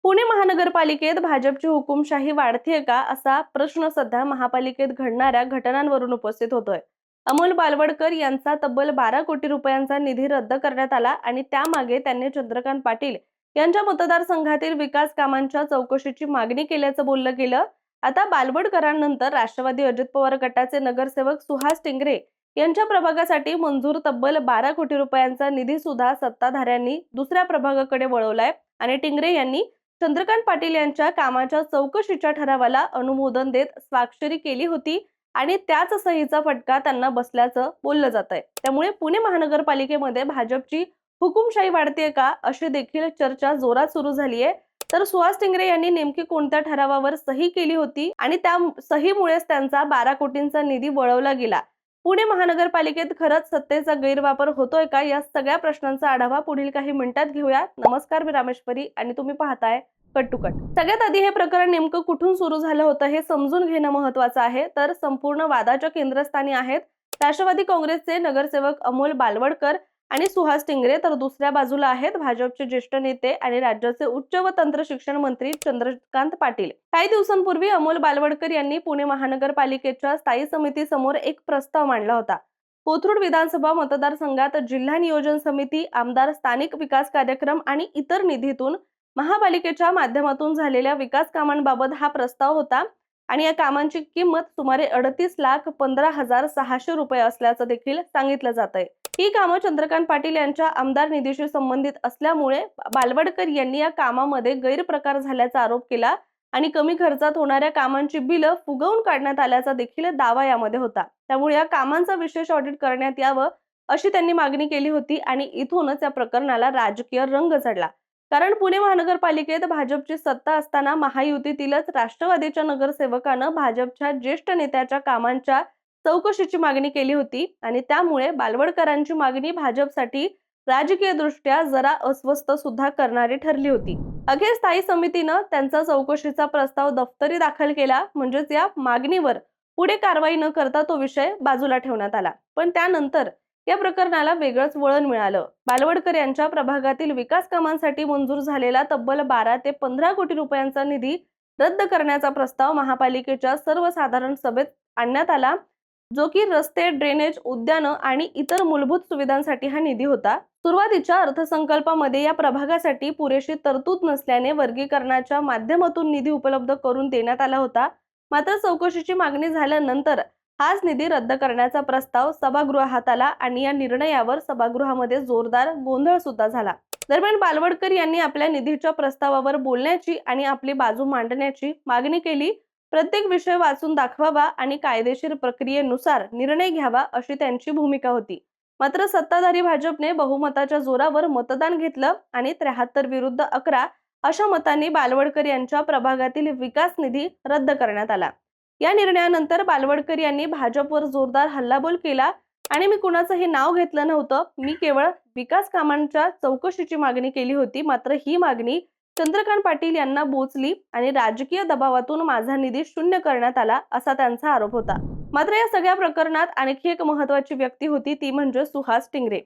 पुणे महानगरपालिकेत भाजपची हुकुमशाही वाढतीये का असा प्रश्न सध्या महापालिकेत घडणाऱ्या घटनांवरून उपस्थित होतोय। अमोल बालवडकर यांचा तब्बल 12 कोटी रुपयांचा निधी रद्द करण्यात आला आणि त्यामागे त्यांनी चंद्रकांत पाटील यांच्या मतदारसंघातील विकास कामांच्या चौकशीची मागणी केल्याचं बोललं गेलं। आता बालवडकरांनंतर राष्ट्रवादी अजित पवार गटाचे नगरसेवक सुहास टिंगरे यांच्या प्रभागासाठी मंजूर तब्बल 12 कोटी रुपयांचा निधी सुद्धा सत्ताधाऱ्यांनी दुसऱ्या प्रभागाकडे वळवलाय आणि टिंगरे यांनी चंद्रकांत पाटील यांच्या कामाच्या चौकशीच्या ठरावाला अनुमोदन देत स्वाक्षरी केली होती आणि त्याच सहीचा फटका त्यांना बसल्याचं बोललं जातंय। त्यामुळे पुणे महानगरपालिकेमध्ये भाजपची हुकुमशाही वाढतेय का अशी देखील चर्चा जोरात सुरू झाली आहे। तर सुहास टिंगरे यांनी नेमकी कोणत्या ठरावावर सही केली होती आणि त्या सहीमुळेच त्यांचा 12 कोटींचा निधी वळवला गेला। पुणे महानगरपालिकेत खरंच सत्तेचा गैरवापर होतोय का या सगळ्या प्रश्नांचा आढावा पुढील काही मिनिटात घेऊया। नमस्कार, मी रामेश्वरी आणि तुम्ही पाहताय कट टू कट। सगळ्यात आधी हे प्रकरण नेमकं कुठून सुरू झालं होतं हे समजून घेणं महत्त्वाचं आहे। तर संपूर्ण वादाच्या केंद्रस्थानी आहेत राष्ट्रवादी काँग्रेसचे नगरसेवक अमोल बालवडकर आणि सुहास टिंगरे, तर दुसऱ्या बाजूला आहेत भाजपचे ज्येष्ठ नेते आणि राज्याचे उच्च व तंत्र शिक्षण मंत्री चंद्रकांत पाटील। काही दिवसांपूर्वी अमोल बालवडकर यांनी पुणे महानगरपालिकेच्या स्थायी समितीसमोर एक प्रस्ताव मांडला होता। कोथरूड विधानसभा मतदारसंघात जिल्हा नियोजन समिती, आमदार, स्थानिक विकास कार्यक्रम आणि इतर निधीतून महापालिकेच्या माध्यमातून झालेल्या विकास कामांबाबत हा प्रस्ताव होता आणि या कामांची किंमत सुमारे 38,15,600 रुपये असल्याचं देखील सांगितलं जातंय। ही कामं चंद्रकांत पाटील यांच्या आमदार निधीशी संबंधित असल्यामुळे बालवडकर यांनी या कामामध्ये गैरप्रकार झाल्याचा आरोप केला आणि कमी खर्चात होणाऱ्या कामांची बिलं फुगवून काढण्यात आल्याचा देखील दावा यामध्ये होता। त्यामुळे या कामांचा विशेष ऑडिट करण्यात यावं अशी त्यांनी मागणी केली होती आणि इथूनच या प्रकरणाला राजकीय रंग चढला। कारण पुणे महानगरपालिकेत भाजपची सत्ता असताना महायुतीतीलच राष्ट्रवादीच्या नगरसेवकानं भाजपच्या ज्येष्ठ नेत्याच्या कामांच्या चौकशीची मागणी केली होती आणि त्यामुळे बालवडकरांची मागणी भाजपसाठी राजकीय दृष्ट्या जरा अस्वस्थ सुद्धा करणारी ठरली होती। अखेर स्थायी समितीनं त्यांचा चौकशीचा प्रस्ताव दफ्तरी दाखल केला, म्हणजेच या मागणीवर पुढे कारवाई न करता तो विषय बाजूला ठेवण्यात आला। पण त्यानंतर या प्रकरणाला वेगळंच वळण मिळालं। बालवडकर यांच्या प्रभागातील विकास कामांसाठी मंजूर झालेला तब्बल 12 ते 15 कोटी रुपयांचा निधी रद्द करण्याचा प्रस्ताव महापालिकेच्या सर्वसाधारण सभेत आणण्यात आला, जो की रस्ते, ड्रेनेज, उद्यानं आणि इतर मूलभूत सुविधांसाठी हा निधी होता। सुरुवातीच्या अर्थसंकल्पामध्ये या प्रभागासाठी पुरेशी तरतूद नसल्याने वर्गीकरणाच्या माध्यमातून निधी उपलब्ध करून देण्यात आला होता। मात्र चौकशीची मागणी झाल्यानंतर हाच निधी रद्द करण्याचा प्रस्ताव सभागृहात आला आणि या निर्णयावर सभागृहामध्ये जोरदार गोंधळ सुद्धा झाला। दरम्यान बालवडकर यांनी आपल्या निधीच्या प्रस्तावावर बोलण्याची आणि आपली बाजू मांडण्याची मागणी केली। प्रत्येक विषय वाचून दाखवावा आणि कायदेशीर प्रक्रियेनुसार निर्णय घ्यावा अशी त्यांची भूमिका होती। मात्र सत्ताधारी भाजपने बहुमताच्या जोरावर मतदान घेतलं आणि 73 विरुद्ध 11 अशा मतांनी बालवडकर यांच्या प्रभागातील विकास निधी रद्द करण्यात आला। या निर्णयानंतर बालवडकर यांनी भाजपवर जोरदार हल्लाबोल केला आणि मी कुणाचंही नाव घेतलं नव्हतं, मी केवळ विकास कामांच्या चौकशीची मागणी केली होती। मात्र ही मागणी चंद्रकांत पाटील यांना बोचली आणि राजकीय दबावातून माझा निधी शून्य करण्यात आला असा त्यांचा आरोप होता। मात्र या सगळ्या प्रकरणात आणखी एक महत्त्वाची व्यक्ती होती, ती म्हणजे सुहास टिंगरे।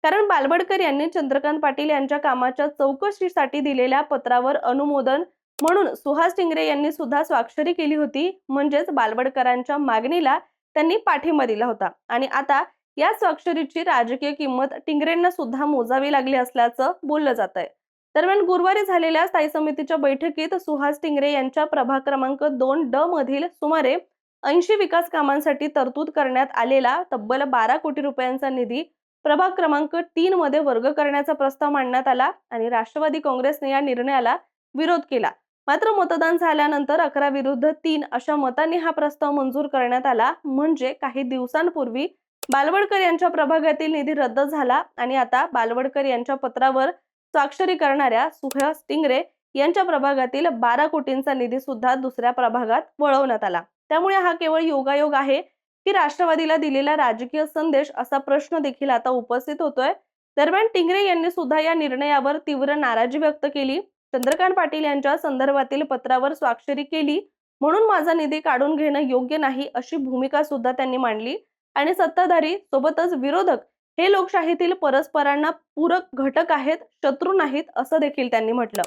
कारण बालवडकर यांनी चंद्रकांत पाटील यांच्या कामाच्या चौकशीसाठी दिलेल्या पत्रावर अनुमोदन म्हणून सुहास टिंगरे यांनी सुद्धा स्वाक्षरी केली होती, म्हणजेच बालवडकरांच्या मागणीला त्यांनी पाठिंबा दिला होता आणि आता या स्वाक्षरीची राजकीय किंमत टिंगरेंना सुद्धा मोजावी लागली असल्याचं बोललं जातंय। दरम्यान गुरुवारी झालेल्या स्थायी समितीच्या बैठकीत सुहास टिंगरे यांच्या प्रभाग क्रमांक 2D मधील सुमारे 80 विकास कामांसाठी तरतूद करण्यात आलेला तब्बल 12 कोटी रुपयांचा निधी प्रभाग क्रमांक 3 मध्ये वर्ग करण्याचा प्रस्ताव मांडण्यात आला आणि राष्ट्रवादी काँग्रेसने या निर्णयाला विरोध केला। मात्र मतदान झाल्यानंतर 11 विरुद्ध 3 अशा मतांनी हा प्रस्ताव मंजूर करण्यात आला। म्हणजे काही दिवसांपूर्वी बालवडकर यांच्या प्रभागातील निधी रद्द झाला आणि आता बालवडकर यांच्या पत्रावर स्वाक्षरी करणाऱ्या सुहास टिंगरे यांच्या प्रभागातील 12 कोटींचा निधी सुद्धा दुसऱ्या प्रभागात वळवण्यात आला। त्यामुळे हा केवळ योगायोग आहे की राष्ट्रवादीला दिलेला राजकीय संदेश असा प्रश्न देखील आता उपस्थित होतोय। दरम्यान टिंगरे यांनी सुद्धा या निर्णयावर तीव्र नाराजी व्यक्त केली। चंद्रकांत पाटील यांच्या संदर्भातील पत्रावर स्वाक्षरी केली म्हणून माझा निधी काढून घेणं योग्य नाही अशी भूमिका सुद्धा त्यांनी मांडली आणि सत्ताधारी सोबतच विरोधक हे लोकशाहीतील परस्परांना पूरक घटक आहेत, शत्रू नाहीत असं देखील त्यांनी म्हटलं।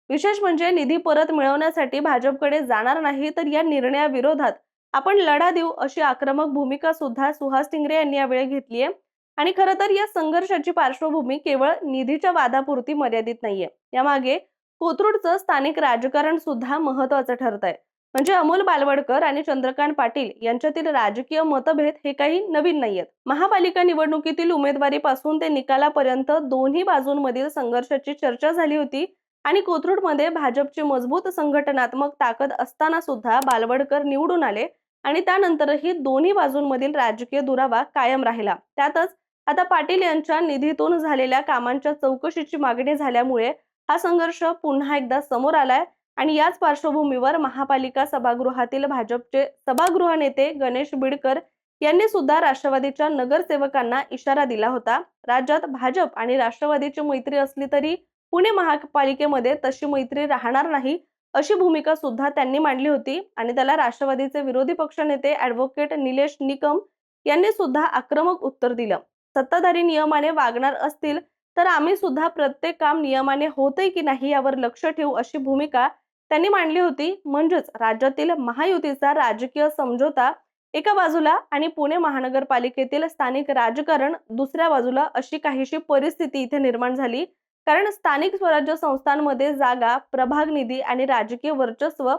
विशेष म्हणजे निधी परत मिळवण्यासाठी भाजपकडे जाणार नाही तर या निर्णयाविरोधात आपण लढा देऊ अशी आक्रमक भूमिका सुद्धा सुहास टिंगरे यांनी यावेळी घेतली आहे। आणि खरं तर या संघर्षाची पार्श्वभूमी केवळ निधीच्या वादापुरती मर्यादित नाहीये, यामागे कोथरूडचं स्थानिक राजकारण सुद्धा महत्त्वाचं ठरत आहे। म्हणजे अमोल बालवडकर आणि चंद्रकांत पाटील यांच्यातील राजकीय मतभेद हे काही नवीन नाहीयेत। महापालिका निवडणुकीतील उमेदवारीपासून ते निकालापर्यंत दोन्ही बाजूंमधील संघर्षाची चर्चा झाली होती आणि कोथरूडमध्ये भाजपची मजबूत संघटनात्मक ताकद असताना सुद्धा बालवडकर निवडून आले आणि त्यानंतरही दोन्ही बाजूंमधील राजकीय दुरावा कायम राहिला। त्यातच आता पाटील यांच्या निधीतून झालेल्या कामांच्या चौकशीची मागणी झाल्यामुळे हा संघर्ष पुन्हा एकदा समोर आलाय आणि याच पार्श्वभूमीवर महापालिका सभागृहातील भाजपचे सभागृह नेते गणेश बिडकर यांनी सुद्धा राष्ट्रवादीच्या नगरसेवकांना इशारा दिला होता। राज्यात भाजप आणि राष्ट्रवादीची मैत्री असली तरी पुणे महापालिकेमध्ये तशी मैत्री राहणार नाही अशी भूमिका सुद्धा त्यांनी मांडली होती आणि त्याला राष्ट्रवादीचे विरोधी पक्षनेते ॲडव्होकेट निलेश निकम यांनी सुद्धा आक्रमक उत्तर दिलं। सत्ताधारी नियमाने वागणार असतील तर आम्ही सुद्धा प्रत्येक काम नियमाने होतंय की नाही यावर लक्ष ठेवू अशी भूमिका त्यांनी मांडली होती। म्हणजेच राज्यातील महायुतीचा राजकीय समझोता एका बाजूला आणि पुणे महानगरपालिकेतील स्थानिक राजकारण दुसऱ्या बाजूला अशी काहीशी परिस्थिती इथे निर्माण झाली। कारण स्थानिक स्वराज्य संस्थांमध्ये जागा, प्रभाग निधी आणि राजकीय वर्चस्व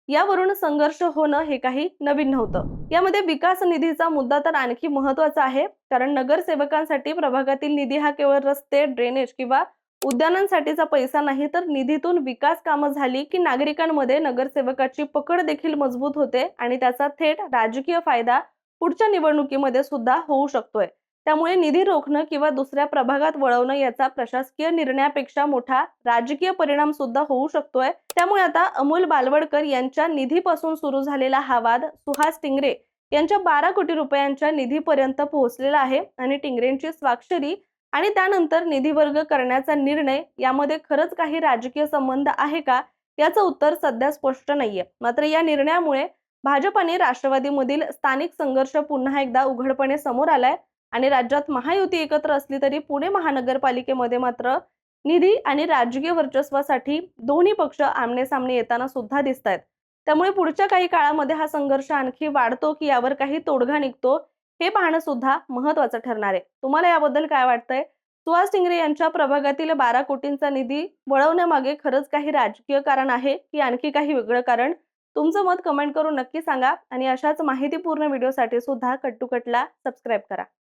यावरून संघर्ष होणं हे काही नवीन नव्हतं। यामध्ये विकास निधीचा मुद्दा तर आणखी महत्त्वाचा आहे, कारण नगरसेवकांसाठी प्रभागातील निधी हा केवळ रस्ते, ड्रेनेज किंवा उद्यानांसाठीचा पैसा नाही, तर निधीतून विकास कामं झाली की नागरिकांमध्ये नगरसेवकाची पकड देखील मजबूत होते आणि त्याचा थेट राजकीय फायदा पुढच्या निवडणुकीमध्ये सुद्धा होऊ शकतोय। त्यामुळे निधी रोखणं किंवा दुसऱ्या प्रभागात वळवणं याचा प्रशासकीय निर्णयापेक्षा मोठा राजकीय परिणाम सुद्धा होऊ शकतोय। त्यामुळे आता अमोल बालवडकर यांच्या निधीपासून सुरू झालेला हा वाद सुहास टिंगरे यांच्या 12 कोटी रुपयांच्या निधीपर्यंत पोहोचलेला आहे आणि टिंगरेंची स्वाक्षरी आणि त्यानंतर निधी वर्ग करण्याचा निर्णय यामध्ये खरंच काही राजकीय संबंध आहे का याचं उत्तर सध्या स्पष्ट नाहीये। मात्र या निर्णयामुळे भाजप आणि राष्ट्रवादीमधील स्थानिक संघर्ष पुन्हा एकदा उघडपणे समोर आलाय आणि राज्यात महायुती एकत्र असली तरी पुणे महानगरपालिकेमध्ये मात्र निधी आणि राजकीय वर्चस्वासाठी दोन्ही पक्ष आमने-सामने येताना सुद्धा दिसतायत। त्यामुळे पुढच्या काही काळामध्ये हा संघर्ष आणखी वाढतो की यावर काही तोडगा निघतो हे पाहणं सुद्धा महत्त्वाचं ठरणार आहे। तुम्हाला याबद्दल काय वाटतंय? सुहास टिंगरे यांच्या प्रभागातील 12 कोटींचा निधी वळवण्यामागे खरंच काही राजकीय कारण आहे की आणखी काही वेगळं कारण? तुमचं मत कमेंट करून नक्की सांगा आणि अशाच माहितीपूर्ण व्हिडिओसाठी सुद्धा कट टू कटला सबस्क्राईब करा।